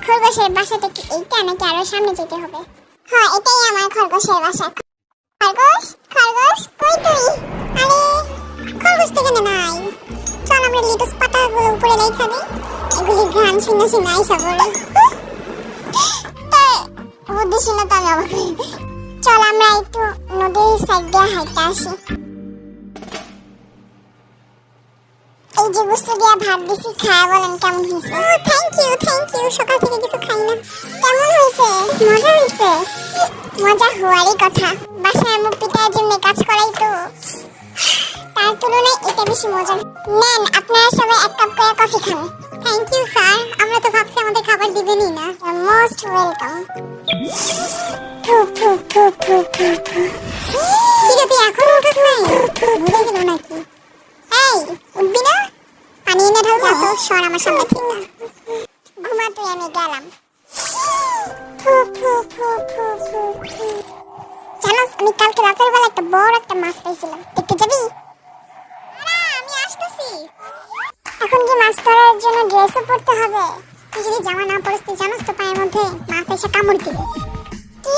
খরগোশের বাসাটা কি এইটা নাকি আরো সামনে যেতে হবে? হ্যাঁ, এটাই আমার খরগোশের বাসা। খরগোশ, খরগোশ, কই তুই? আরে খরগোশ তো এখানে নাই। চল আমরা লিটুস পাতাগুলো উপরে রেখে দিই, এগুলি ঘ্রাণ শুনে শুনে আইসা পড়ে। বুদ্ধি ছিল তো আমি অবাক হই। চল আমরা একটু নদীর সাইড দিয়ে হাঁটতে আসি। এই যে গুস্তু দিয়ে ভাত দিছি, খায় বলেন কেমন হয়েছে? Thank you, thank you. সকাল থেকে কিছু খাই না। কেমন হয়েছে? মজা হয়েছে? মজা হওয়ারই কথা, বাসায় আম্মু পিতার জন্য কাজ করাই তো, তার তুলনায় এটা বেশি মজা। নেন, আপনারা সবাই এক কাপ করে কফি খান। থ্যাংক ইউ স্যার, আমরা তো ভাবছি আমাদের খাবার দিবেনই না। Most welcome. থু থু থু থু থু থু। কি রে, তুই এখনো উঠোস নাই? ভুলে গেল নাকি? এই উঠবি না? পানি এনে ঢাল যা তো, সর আমার সামনে থেকে। ঘুমাতে আমি গেলাম। ফু ফু ফু ফু ফু ফু। জানোস, আমি কালকে রাতের বেলা একটা বড় একটা মাছ পাইছিলাম, দেখতে যাবি? আমি আসতেছি। এখন কি মাছ ধরার জন্য ড্রেসও পরতে হবে? তুই যদি জামা না পরিস, তুই জানোস তো পায়ের মধ্যে মাছ এসে কামড় দিবে। কি